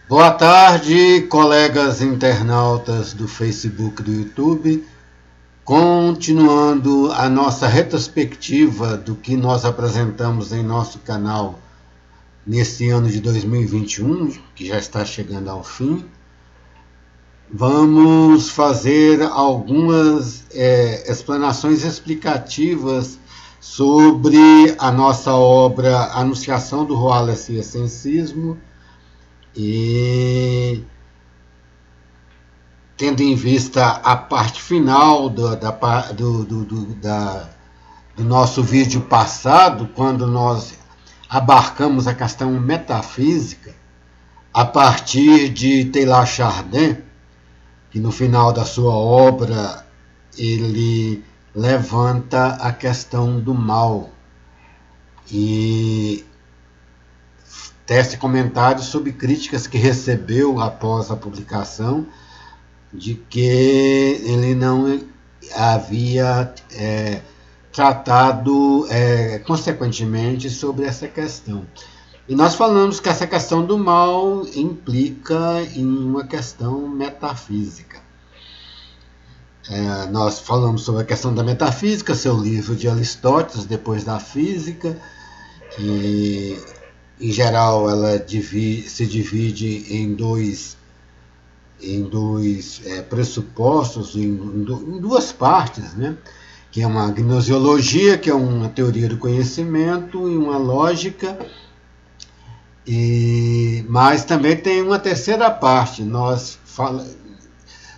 Boa tarde, colegas internautas do Facebook e do YouTube. Continuando a nossa retrospectiva do que nós apresentamos em nosso canal nesse ano de 2021, que já está chegando ao fim, vamos fazer algumas explanações explicativas sobre a nossa obra Anunciação do Wallace e Essencismo, e tendo em vista a parte final do nosso vídeo passado, quando nós abarcamos a questão metafísica, a partir de Teilhard Chardin, que no final da sua obra ele levanta a questão do mal e tece comentários sobre críticas que recebeu após a publicação, de que ele não havia tratado consequentemente sobre essa questão. E nós falamos que essa questão do mal implica em uma questão metafísica. Nós falamos sobre a questão da metafísica, seu livro de Aristóteles, Depois da Física, e em geral ela se divide em dois pressupostos, em duas partes, né? Que é uma gnoseologia, que é uma teoria do conhecimento, e uma lógica, mas também tem uma terceira parte.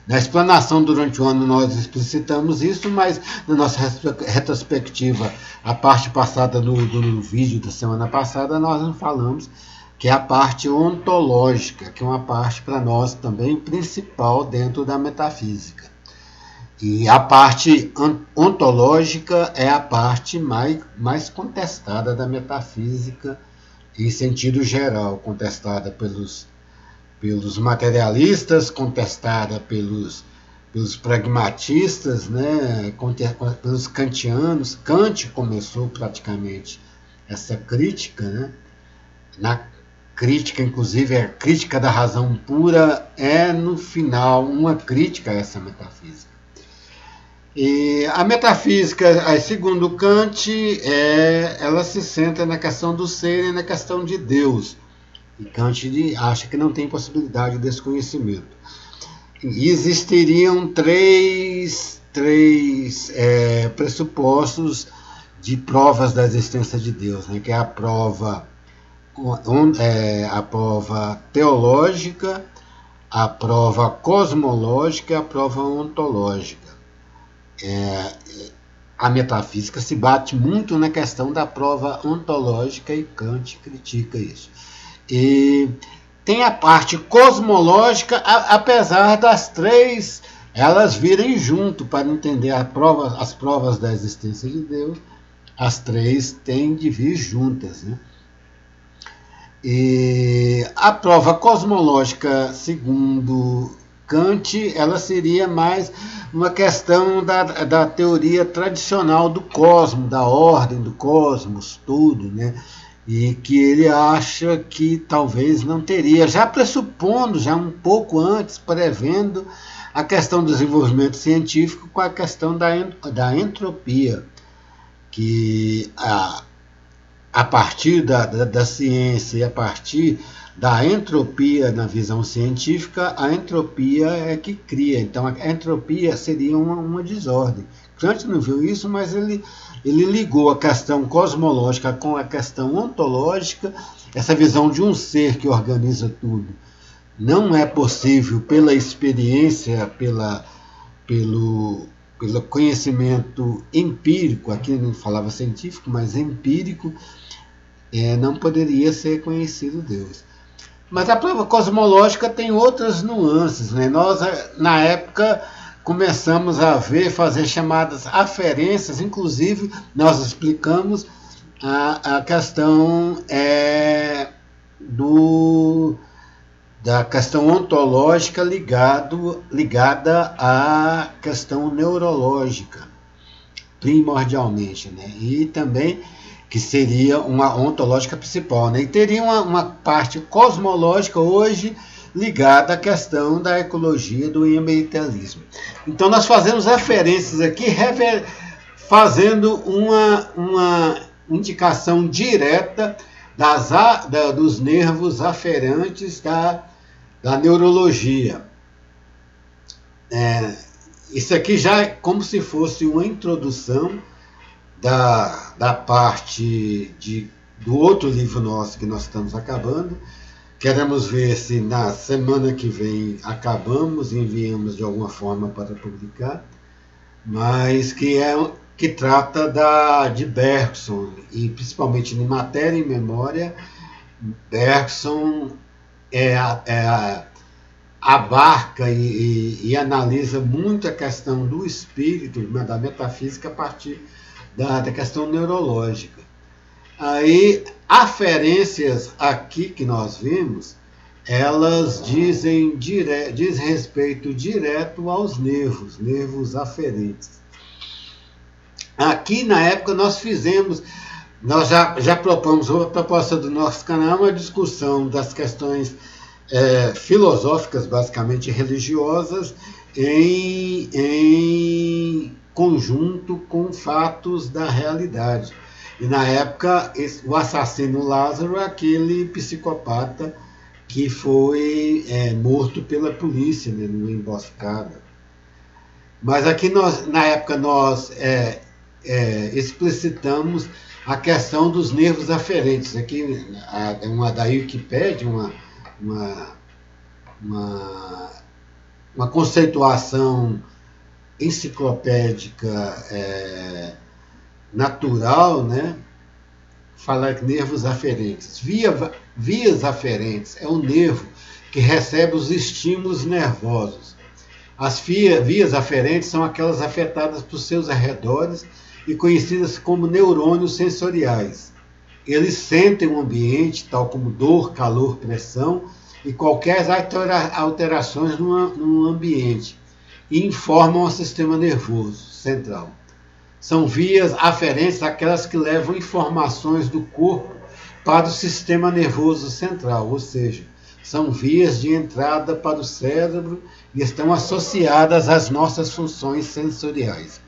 Na explanação durante o ano nós explicitamos isso, mas na nossa retrospectiva, a parte passada do vídeo da semana passada, nós não falamos, que é a parte ontológica, que é uma parte para nós também principal dentro da metafísica. E a parte ontológica é a parte mais contestada da metafísica, em sentido geral, contestada pelos materialistas, contestada pelos pragmatistas, né, pelos kantianos. Kant começou praticamente essa crítica, né? Na crítica, inclusive, a crítica da razão pura é, no final, uma crítica a essa metafísica. E a metafísica, segundo Kant, ela se centra na questão do ser e na questão de Deus. E Kant acha que não tem possibilidade desse conhecimento. E existiriam três pressupostos de provas da existência de Deus, né? Que é a prova teológica, a prova cosmológica e a prova ontológica. A metafísica se bate muito na questão da prova ontológica e Kant critica isso. E tem a parte cosmológica, apesar das três elas virem junto para entender as provas da existência de Deus, as três têm de vir juntas, né? E a prova cosmológica, segundo Kant, ela seria mais uma questão da teoria tradicional do cosmos, da ordem do cosmos, tudo, né? E que ele acha que talvez não teria, já pressupondo, já um pouco antes, prevendo a questão do desenvolvimento científico com a questão da entropia, que a partir da ciência e a partir da entropia na visão científica, a entropia é que cria. Então a entropia seria uma desordem. Kant não viu isso, mas ele ligou a questão cosmológica com a questão ontológica, essa visão de um ser que organiza tudo. Não é possível pela experiência, pelo conhecimento empírico, aqui não falava científico, mas empírico, não poderia ser conhecido Deus. Mas a prova cosmológica tem outras nuances, né? Nós, na época, começamos a fazer chamadas aferências, inclusive nós explicamos a questão da questão ontológica ligada à questão neurológica, primordialmente, né? E também que seria uma ontológica principal, né? E teria uma parte cosmológica hoje ligada à questão da ecologia do ambientalismo. Então nós fazemos referências aqui, fazendo uma indicação direta dos nervos aferentes da neurologia. Isso aqui já é como se fosse uma introdução da parte do outro livro nosso que nós estamos acabando. Queremos ver se na semana que vem acabamos e enviamos de alguma forma para publicar, mas que trata de Bergson, e principalmente em matéria e memória. Bergson abarca e analisa muito a questão do espírito, da metafísica, a partir da questão neurológica. Aí, aferências aqui que nós vimos, elas diz respeito direto aos nervos aferentes. Aqui, na época, nós já propomos, a proposta do nosso canal, uma discussão das questões filosóficas, basicamente religiosas, em conjunto com fatos da realidade. E na época, o assassino Lázaro é aquele psicopata que foi morto pela polícia, né, numa emboscada. Mas aqui na época nós explicitamos a questão dos nervos aferentes. Aqui é uma da Wikipédia, uma conceituação enciclopédica natural, né? Falar que nervos aferentes. Vias aferentes é o nervo que recebe os estímulos nervosos. As vias aferentes são aquelas afetadas por seus arredores e conhecidas como neurônios sensoriais. Eles sentem o ambiente, tal como dor, calor, pressão e qualquer alterações no ambiente, e informam ao sistema nervoso central. São vias aferentes aquelas que levam informações do corpo para o sistema nervoso central, ou seja, são vias de entrada para o cérebro e estão associadas às nossas funções sensoriais.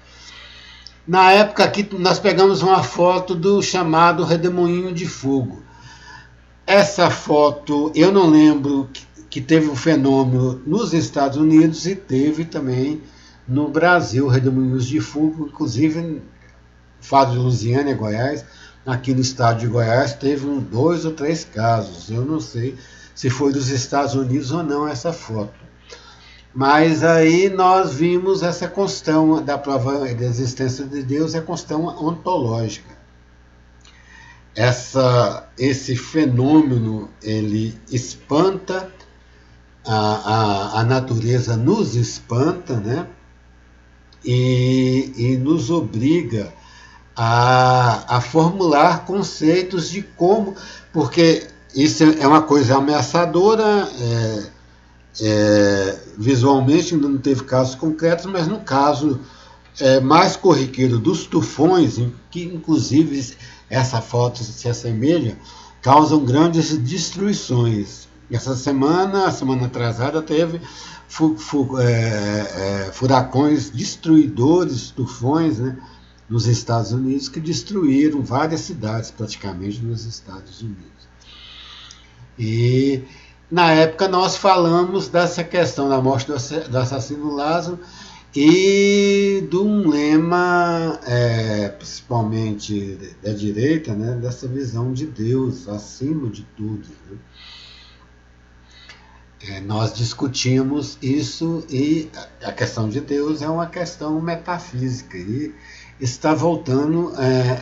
Na época aqui nós pegamos uma foto do chamado redemoinho de fogo. Essa foto, eu não lembro que teve um fenômeno nos Estados Unidos e teve também no Brasil, redemoinhos de fogo, inclusive Fado de Lusiânia, Goiás. Aqui no estado de Goiás teve 2 ou 3 casos. Eu não sei se foi dos Estados Unidos ou não essa foto. Mas aí nós vimos essa questão da prova da existência de Deus, a questão ontológica. Esse fenômeno, ele espanta, a natureza nos espanta, né? E nos obriga a formular conceitos de como, porque isso é uma coisa ameaçadora, visualmente não teve casos concretos, mas no caso mais corriqueiro dos tufões, em que inclusive essa foto se assemelha, causam grandes destruições. Essa semana, a semana atrasada, teve furacões destruidores, tufões, né, nos Estados Unidos, que destruíram várias cidades praticamente nos Estados Unidos. E na época nós falamos dessa questão da morte do assassino Lázaro e de um lema, principalmente da direita, né, dessa visão de Deus acima de tudo, né? Nós discutimos isso, e a questão de Deus é uma questão metafísica e está voltando.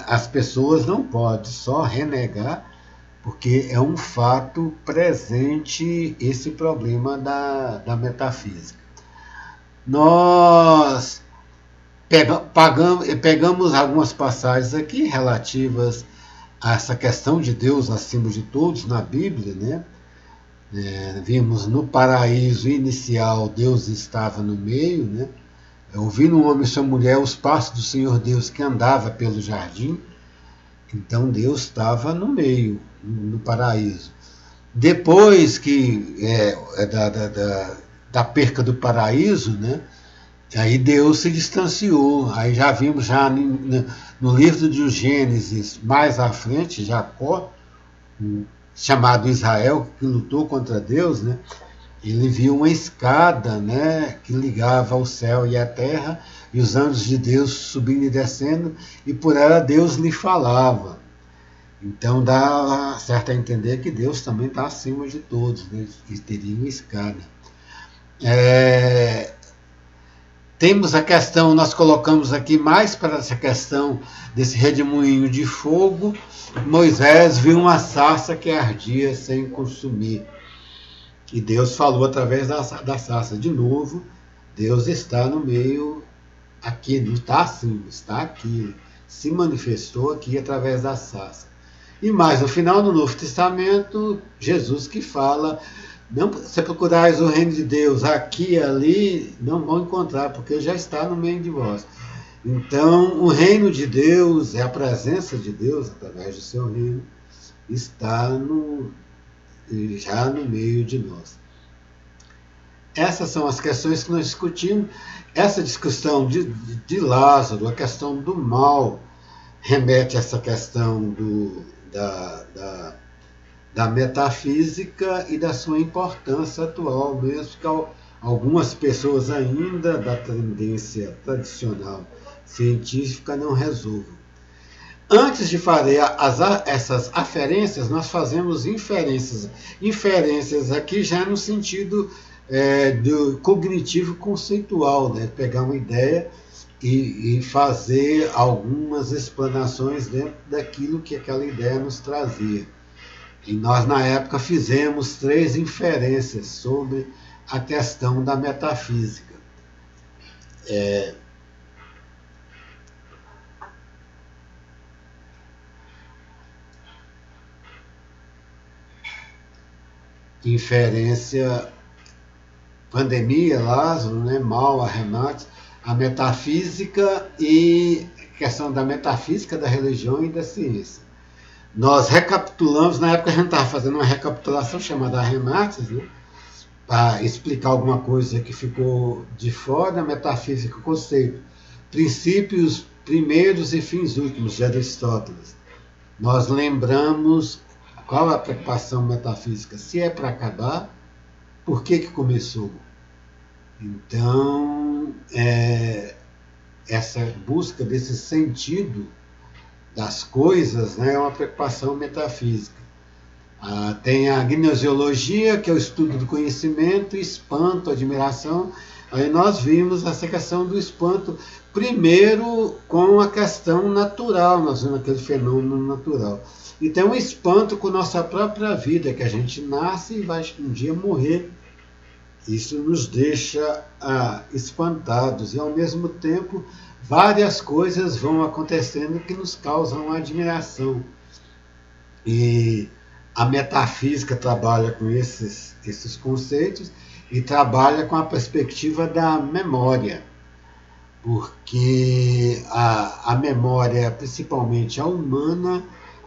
As pessoas não podem só renegar, porque é um fato presente esse problema da metafísica. Nós pegamos algumas passagens aqui relativas a essa questão de Deus acima de todos na Bíblia, né? Vimos no paraíso inicial, Deus estava no meio, né? Ouvindo um homem e sua mulher os passos do Senhor Deus que andava pelo jardim. Então Deus estava no meio, no paraíso. Depois que da perca do paraíso, né? Aí Deus se distanciou. Aí já vimos já no livro de Gênesis, mais à frente, Jacó, chamado Israel, que lutou contra Deus, né? Ele viu uma escada, né, que ligava o céu e a terra, e os anjos de Deus subindo e descendo, e por ela Deus lhe falava. Então dá certo a entender que Deus também está acima de todos, né, que teria uma escada. Temos a questão, nós colocamos aqui mais para essa questão desse redemoinho de fogo. Moisés viu uma sarça que ardia sem consumir. E Deus falou através da sarça. De novo, Deus está no meio aqui, não está assim, está aqui. Se manifestou aqui através da sarça. E mais, no final do Novo Testamento, Jesus que fala: não, se procurais o reino de Deus aqui e ali, não vão encontrar, porque já está no meio de vós. Então, o reino de Deus, é a presença de Deus, através do seu reino, está já no meio de nós. Essas são as questões que nós discutimos. Essa discussão de Lázaro, a questão do mal, remete a essa questão da metafísica e da sua importância atual, mesmo que algumas pessoas ainda da tendência tradicional científica não resolvam. Antes de fazer essas aferências, nós fazemos inferências. Inferências aqui já no sentido do cognitivo conceitual, né? Pegar uma ideia e fazer algumas explanações dentro daquilo que aquela ideia nos trazia. E nós, na época, fizemos 3 inferências sobre a questão da metafísica. Inferência, pandemia, Lázaro, né, mal, arremates, a metafísica e a questão da metafísica, da religião e da ciência. Nós recapitulamos, na época a gente estava fazendo uma recapitulação chamada arremates, né, para explicar alguma coisa que ficou de fora da metafísica, o conceito, princípios primeiros e fins últimos de Aristóteles. Nós lembramos qual a preocupação metafísica, se é para acabar, por que começou. Então, essa busca desse sentido das coisas, né, é uma preocupação metafísica. Tem a gnosiologia, que é o estudo do conhecimento, espanto, admiração. Aí nós vimos essa questão do espanto, primeiro com a questão natural, nós vimos aquele fenômeno natural. E tem um espanto com nossa própria vida, que a gente nasce e vai um dia morrer. Isso nos deixa espantados, e ao mesmo tempo várias coisas vão acontecendo que nos causam admiração. E a metafísica trabalha com esses conceitos e trabalha com a perspectiva da memória, porque a memória, principalmente a humana,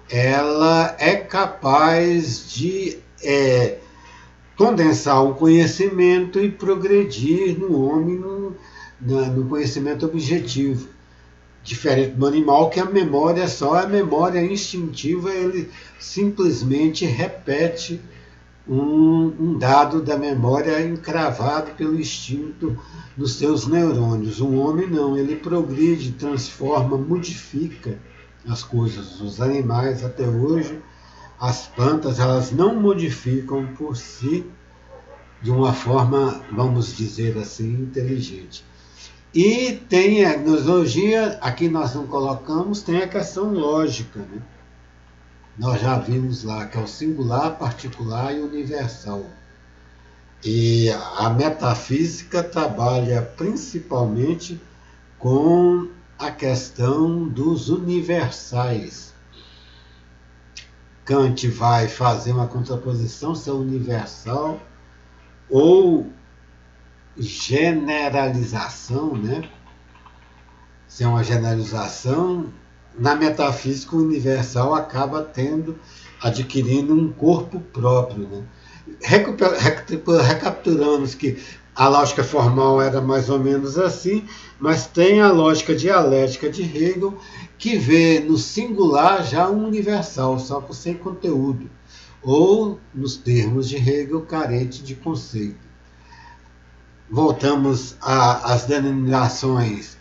ela é capaz de condensar um conhecimento e progredir no homem no conhecimento objetivo. Diferente do animal, que a memória só é memória instintiva, ele simplesmente repete um dado da memória encravado pelo instinto nos seus neurônios. Um homem não, ele progride, transforma, modifica as coisas. Os animais até hoje, as plantas, elas não modificam por si de uma forma, vamos dizer assim, inteligente. E tem a gnosologia, aqui nós não colocamos, tem a questão lógica, né? Nós já vimos lá que é o singular, particular e universal. E a metafísica trabalha principalmente com a questão dos universais. Kant vai fazer uma contraposição se é universal ou generalização, né? Se é uma generalização, na metafísica o universal acaba tendo adquirindo um corpo próprio, né? Recapturamos que a lógica formal era mais ou menos assim, mas tem a lógica dialética de Hegel, que vê no singular já um universal, só que sem conteúdo, ou, nos termos de Hegel, carente de conceito. Voltamos às denominações,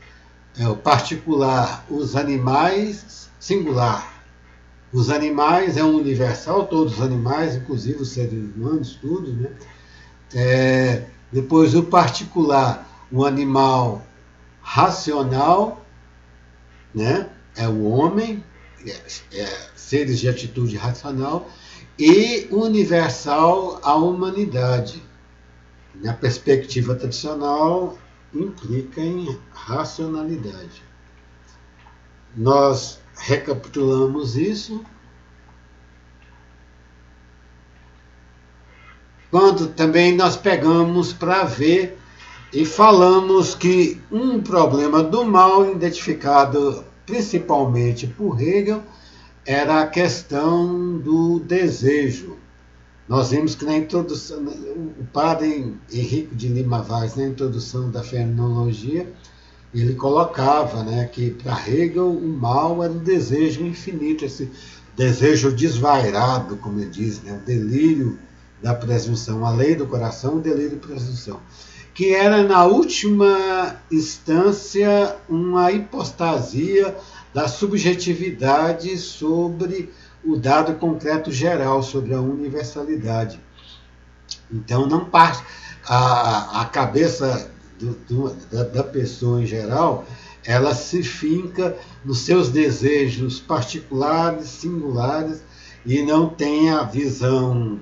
o particular, os animais, singular. Os animais é um universal, todos os animais, inclusive os seres humanos, tudo, né? Depois o particular, o animal racional, né? É o homem, seres de atitude racional, e o universal, a humanidade. Na perspectiva tradicional, implica em racionalidade. Nós recapitulamos isso quando também nós pegamos para ver e falamos que um problema do mal, identificado principalmente por Hegel, era a questão do desejo. Nós vimos que na introdução, o padre Henrique de Lima Vaz, na introdução da fenomenologia, ele colocava, né, que para Hegel o mal era o desejo infinito, esse desejo desvairado, como ele diz, né, o delírio da presunção, a lei do coração, o delírio da presunção, que era, na última instância, uma hipostasia da subjetividade sobre o dado concreto geral, sobre a universalidade. Então, não parte a cabeça da pessoa em geral, ela se finca nos seus desejos particulares, singulares, e não tem a visão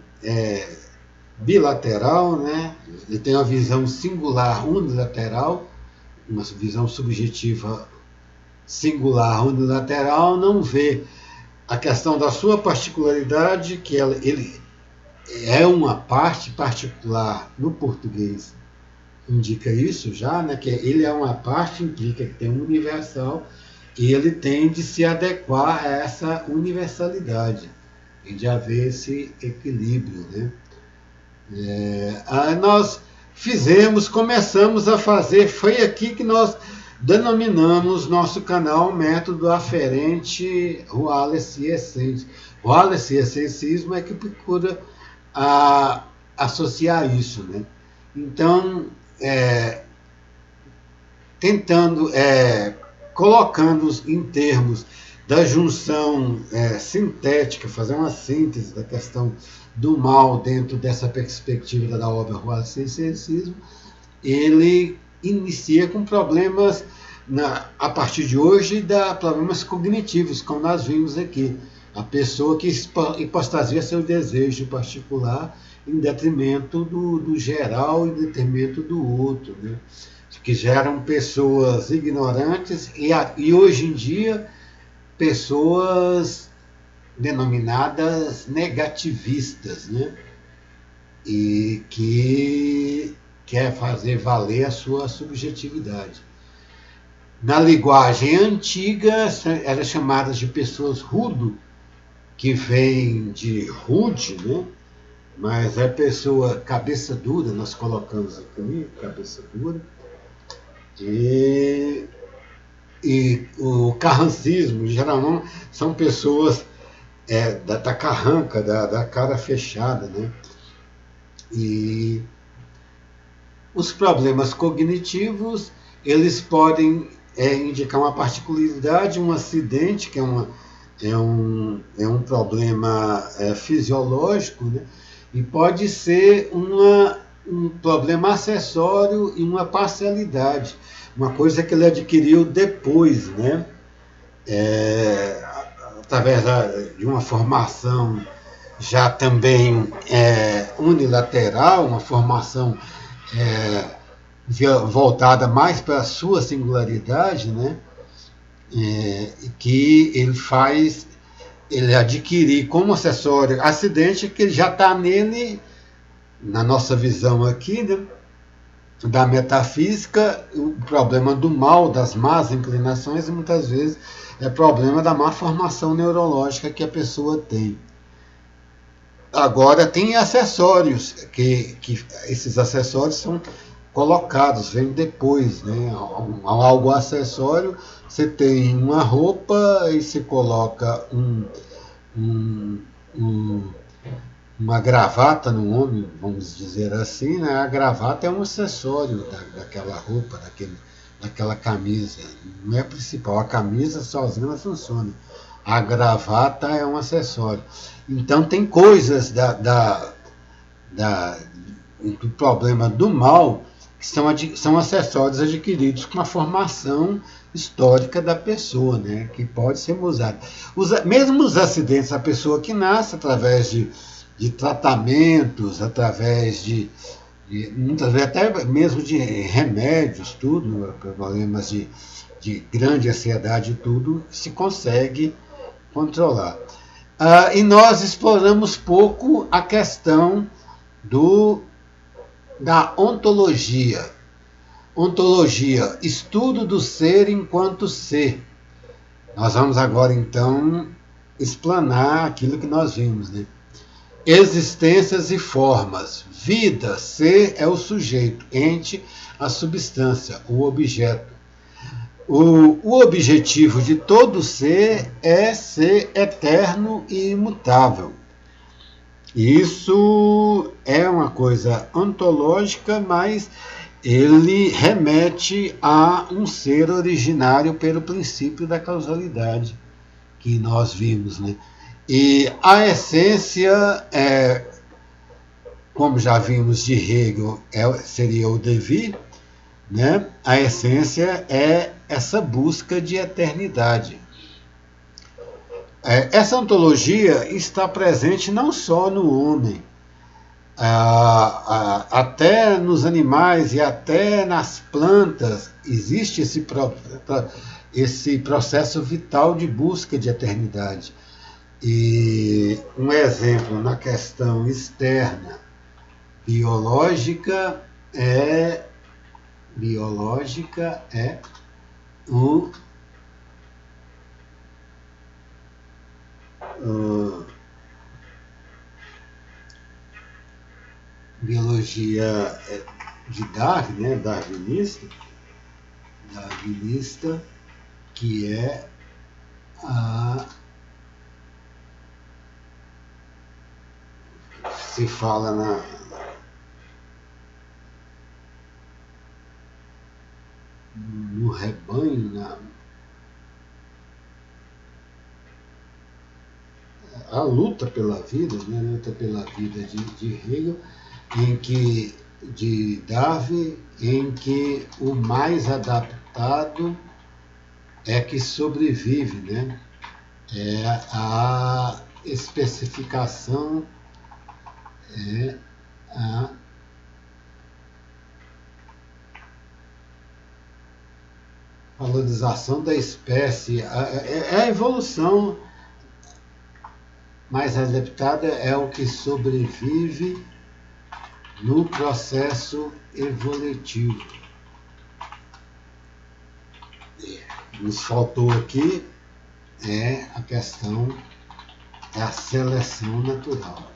bilateral, né? Ele tem uma visão singular unilateral, uma visão subjetiva singular unilateral, não vê a questão da sua particularidade, que ele é uma parte particular no português, indica isso já, né, que ele é uma parte, implica que tem um universal, e ele tem de se adequar a essa universalidade, e de haver esse equilíbrio, né? Nós começamos a fazer, foi aqui que nós denominamos nosso canal Método Aferente Wallace e Essence. Wallace e Essencismo é que procura associar isso, né? Então, colocando em termos da junção sintética, fazer uma síntese da questão do mal dentro dessa perspectiva da obra Wallace e Essencismo, ele inicia com problemas, a partir de hoje, problemas cognitivos, como nós vimos aqui. A pessoa que hipostasia seu desejo particular em detrimento do geral, em detrimento do outro, né? Que geram pessoas ignorantes e hoje em dia, pessoas denominadas negativistas, né? E que quer fazer valer a sua subjetividade. Na linguagem antiga, eram chamadas de pessoas rudo, que vem de rude, né? Mas é pessoa cabeça dura, nós colocamos aqui, cabeça dura. E o carrancismo, geralmente, são pessoas da carranca, da cara fechada, né? E os problemas cognitivos, eles podem indicar uma particularidade, um acidente, que é um problema fisiológico, né? E pode ser um problema acessório e uma parcialidade, uma coisa que ele adquiriu depois, né? Através de uma formação já também unilateral, uma formação voltada mais para a sua singularidade, né? Que ele adquirir como acessório acidente, que ele já está nele, na nossa visão aqui, né, da metafísica, o problema do mal, das más inclinações, e muitas vezes é problema da má formação neurológica que a pessoa tem. Agora tem acessórios, que esses acessórios são colocados, vem depois, né? Algo acessório, você tem uma roupa e você coloca um, um, uma gravata no homem, vamos dizer assim, né? A gravata é um acessório daquela roupa, daquela camisa, não é principal. A camisa sozinha não funciona. A gravata é um acessório. Então tem coisas do problema do mal que são acessórios adquiridos com a formação histórica da pessoa, né? Que pode ser usado. Mesmo os acidentes, a pessoa que nasce através de tratamentos, através muitas vezes até mesmo de remédios, tudo, problemas de grande ansiedade, tudo se consegue controlar. E nós exploramos pouco a questão da ontologia. Ontologia, estudo do ser enquanto ser. Nós vamos agora, então, explanar aquilo que nós vimos, né? Existências e formas. Vida, ser é o sujeito, ente, a substância, o objeto. O objetivo de todo ser é ser eterno e imutável. Isso é uma coisa ontológica, mas ele remete a um ser originário pelo princípio da causalidade que nós vimos, né? E a essência, como já vimos de Hegel, seria o devir, né? A essência é essa busca de eternidade. Essa ontologia está presente não só no homem, até nos animais e até nas plantas existe esse processo vital de busca de eternidade. E um exemplo na questão externa biológica é o biologia de Darwin, né, darwinista, que é se fala no rebanho, a luta pela vida, né, a luta pela vida de Hegel, de Darwin, em que o mais adaptado é que sobrevive, né? É a especificação, a valorização da espécie, a evolução mais adaptada é o que sobrevive no processo evolutivo. Nos faltou aqui a questão da seleção natural.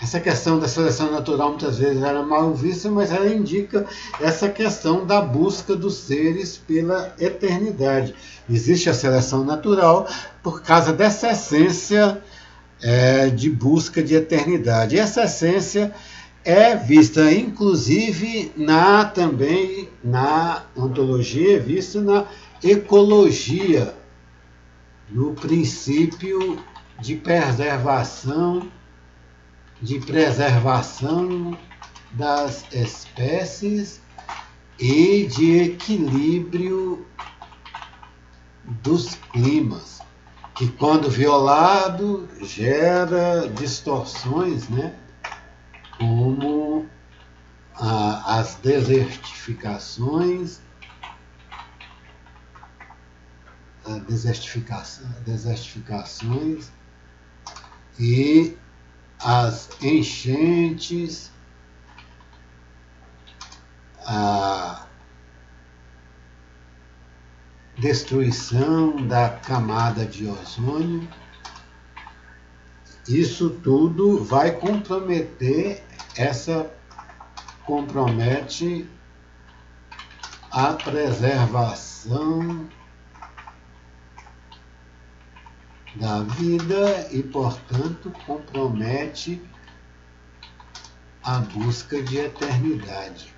Essa questão da seleção natural muitas vezes era mal vista, mas ela indica essa questão da busca dos seres pela eternidade. Existe a seleção natural por causa dessa essência de busca de eternidade. E essa essência é vista inclusive também na ontologia, é vista na ecologia, no princípio de preservação das espécies e de equilíbrio dos climas, que quando violado gera distorções, né? Como as desertificações, e as enchentes, a destruição da camada de ozônio isso tudo vai compromete a preservação da vida e, portanto, compromete a busca de eternidade.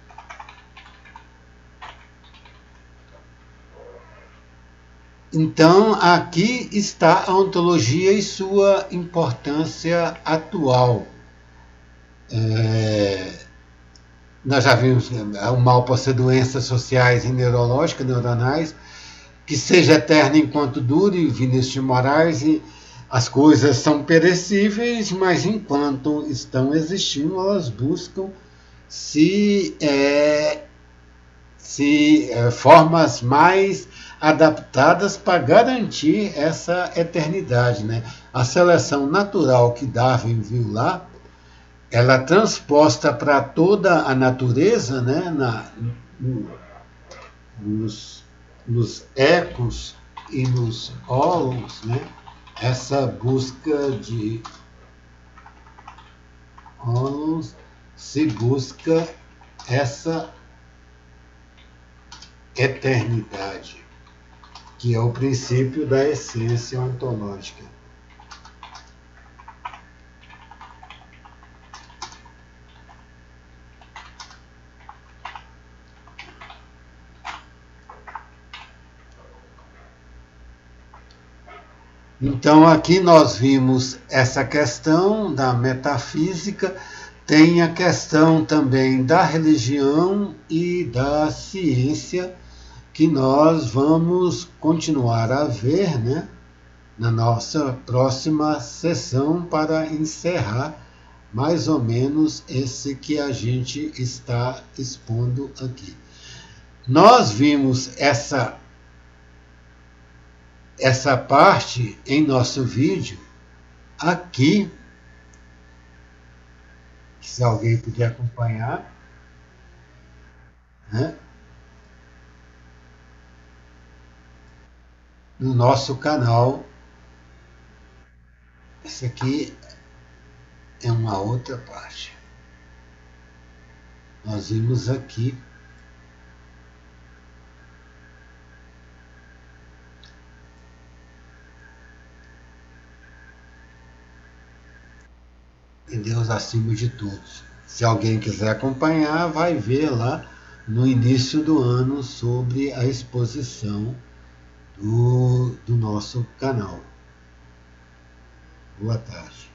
Então, aqui está a ontologia e sua importância atual. Nós já vimos o mal pode ser doenças sociais e neurológicas, neuronais, que seja eterno enquanto dure, Vinícius de Moraes, e as coisas são perecíveis, mas enquanto estão existindo, elas buscam formas mais adaptadas para garantir essa eternidade, né? A seleção natural que Darwin viu lá, ela transposta para toda a natureza, né? Nos ecos e nos holos, né? Essa busca de holos se busca essa eternidade, que é o princípio da essência ontológica. Então, aqui nós vimos essa questão da metafísica, tem a questão também da religião e da ciência, que nós vamos continuar a ver, né, na nossa próxima sessão, para encerrar mais ou menos esse que a gente está expondo aqui. Nós vimos essa parte em nosso vídeo aqui, se alguém puder acompanhar, né? No nosso canal. Essa aqui é uma outra parte. Nós vimos aqui em Deus acima de todos. Se alguém quiser acompanhar, vai ver lá no início do ano sobre a exposição do nosso canal. Boa tarde.